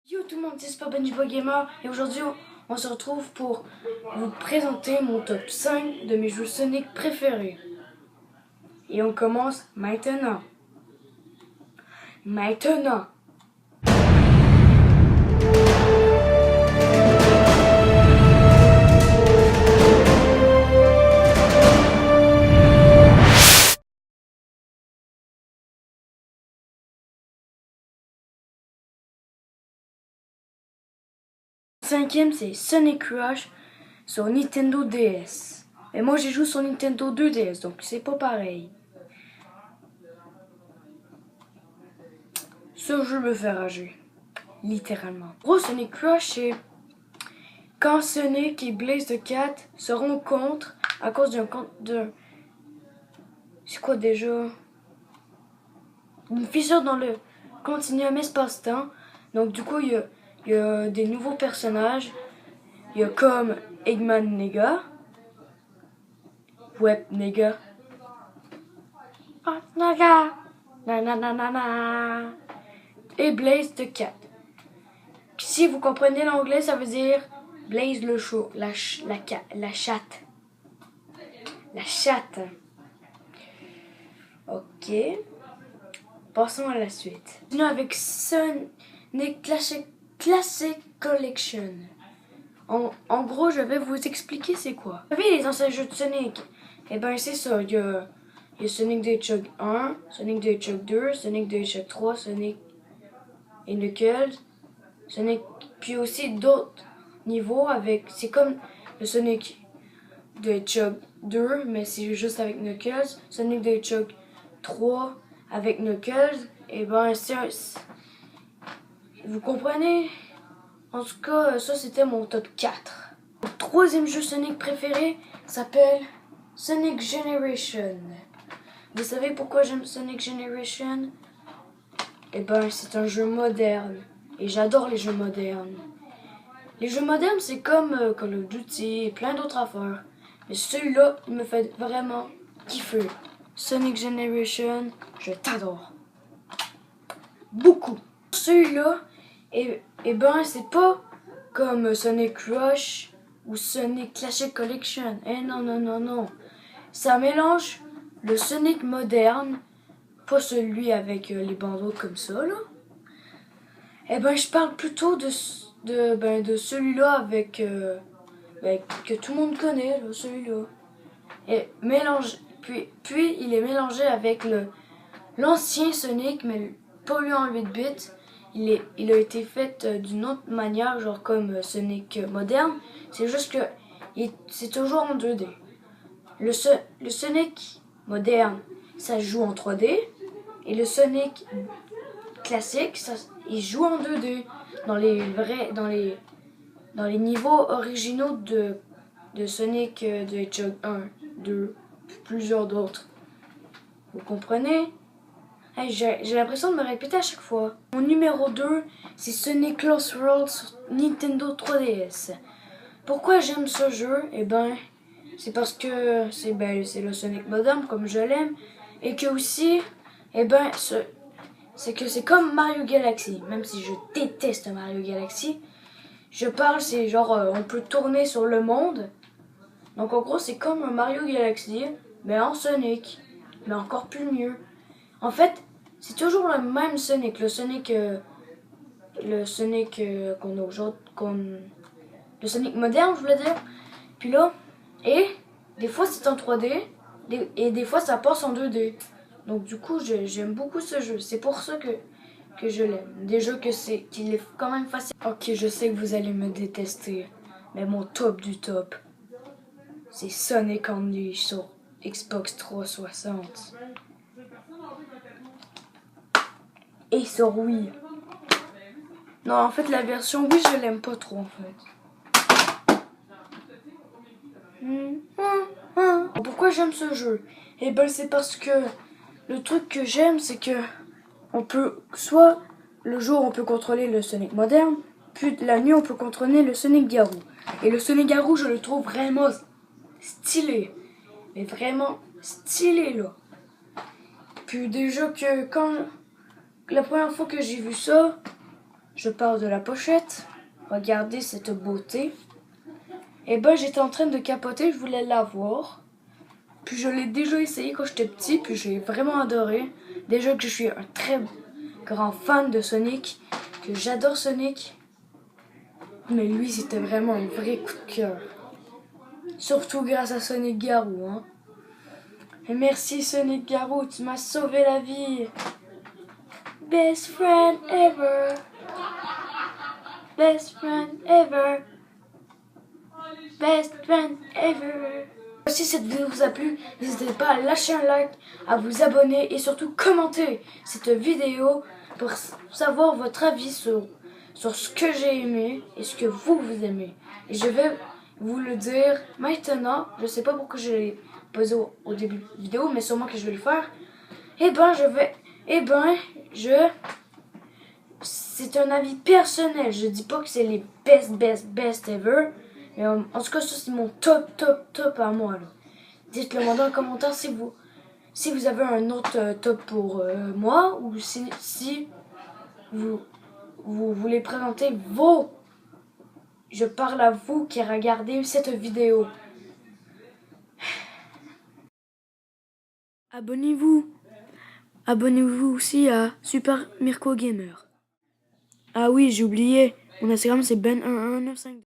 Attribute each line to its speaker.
Speaker 1: Yo tout le monde, c'est Super Benji Boy Gamer et aujourd'hui on se retrouve pour vous présenter mon top 5 de mes jeux Sonic préférés. Et on commence maintenant. Maintenant. Cinquième, c'est Sonic Rush sur Nintendo DS. Et moi j'ai joué sur Nintendo 2DS, donc c'est pas pareil. Ce jeu me fait rager, littéralement. Gros, Sonic Rush, c'est quand Sonic et Blaze the Cat se rencontrent à cause d'un c'est quoi déjà? Une fissure dans le continuum espace-temps. Donc du coup, il y a des nouveaux personnages. Il y a comme Eggman Nega. Web Nega. Ah, Nega. Nananana. Et Blaze the Cat. Si vous comprenez l'anglais, ça veut dire Blaze le chat. La chatte. La chatte. Ok. Passons à la suite. Nous avec Sonic Classic Collection. En gros, je vais vous expliquer c'est quoi. Vous savez les anciens jeux de Sonic? Eh ben c'est ça. Il y a Sonic the Hedgehog 1, Sonic the Hedgehog 2, Sonic the Hedgehog 3, Sonic et Knuckles. Sonic, puis aussi d'autres niveaux avec. C'est comme le Sonic the Hedgehog 2, mais c'est juste avec Knuckles. Sonic the Hedgehog 3 avec Knuckles. Et ben vous comprenez? En tout cas, ça c'était mon top 4. Mon troisième jeu Sonic préféré s'appelle Sonic Generation. Vous savez pourquoi j'aime Sonic Generation? Eh ben, c'est un jeu moderne. Et j'adore les jeux modernes. Les jeux modernes, c'est comme Call of Duty et plein d'autres affaires. Mais celui-là, il me fait vraiment kiffer. Sonic Generation, je t'adore. Beaucoup. Celui-là, et ben c'est pas comme Sonic Rush ou Sonic Classic Collection. Eh non, non, non, non. Ça mélange le Sonic moderne, pas celui avec les bandeaux comme ça, là. Eh ben je parle plutôt de celui-là avec que tout le monde connaît, là, celui-là. Et mélange, puis il est mélangé avec l'ancien Sonic, mais pas lui en 8 bits. Il a été fait d'une autre manière, genre comme Sonic moderne. C'est juste que c'est toujours en 2D. Le Sonic moderne, ça joue en 3D. Et le Sonic classique, il joue en 2D. Dans les niveaux originaux de Sonic de Hedgehog 1, 2, plusieurs d'autres. Vous comprenez? Hey, j'ai l'impression de me répéter à chaque fois. Mon numéro 2, c'est Sonic Lost World sur Nintendo 3DS. Pourquoi j'aime ce jeu? Eh ben, c'est parce que c'est le Sonic moderne comme je l'aime. Et que aussi, eh ben, c'est que c'est comme Mario Galaxy. Même si je déteste Mario Galaxy, c'est genre, on peut tourner sur le monde. Donc en gros, c'est comme un Mario Galaxy, mais en Sonic. Mais encore plus mieux. En fait, c'est toujours le même Sonic, le Sonic qu'on a aujourd'hui, le Sonic moderne, je voulais dire. Puis là, et des fois c'est en 3D, et des fois ça passe en 2D. Donc du coup, j'aime beaucoup ce jeu. C'est pour ça que je l'aime. Des jeux qu'il est quand même facile. Ok, je sais que vous allez me détester, mais mon top du top, c'est Sonic Unleashed sur Xbox 360. Et sur Wii. Non, en fait, la version Wii, je l'aime pas trop, en fait. Pourquoi j'aime ce jeu? Eh ben, c'est parce que le truc que j'aime, c'est que on peut, soit le jour, on peut contrôler le Sonic moderne, puis la nuit, on peut contrôler le Sonic Garou. Et le Sonic Garou, je le trouve vraiment stylé. Mais vraiment stylé, là. Puis déjà que la première fois que j'ai vu ça, je pars de la pochette. Regardez cette beauté. Et ben j'étais en train de capoter, je voulais l'avoir. Puis je l'ai déjà essayé quand j'étais petit, puis j'ai vraiment adoré. Déjà que je suis un très grand fan de Sonic, que j'adore Sonic. Mais lui, c'était vraiment un vrai coup de cœur. Surtout grâce à Sonic Garou, hein. Et merci Sonic Garou, tu m'as sauvé la vie. Best friend ever. Best friend ever. Best friend ever. Si cette vidéo vous a plu, n'hésitez pas à lâcher un like, à vous abonner et surtout commenter cette vidéo pour savoir votre avis sur ce que j'ai aimé et ce que vous aimez. Et je vais vous le dire maintenant. Je sais pas pourquoi je l'ai posé au début de la vidéo, mais sûrement que je vais le faire. C'est un avis personnel. Je dis pas que c'est les best ever. Mais en tout cas, ça c'est mon top à moi. Là. Dites-le moi dans les commentaires si vous avez un autre top pour moi ou si vous voulez présenter vos. Je parle à vous qui regardez cette vidéo. Abonnez-vous. Abonnez-vous aussi à Super Mirko Gamer. Ah oui, j'ai oublié. Mon Instagram c'est Ben11952.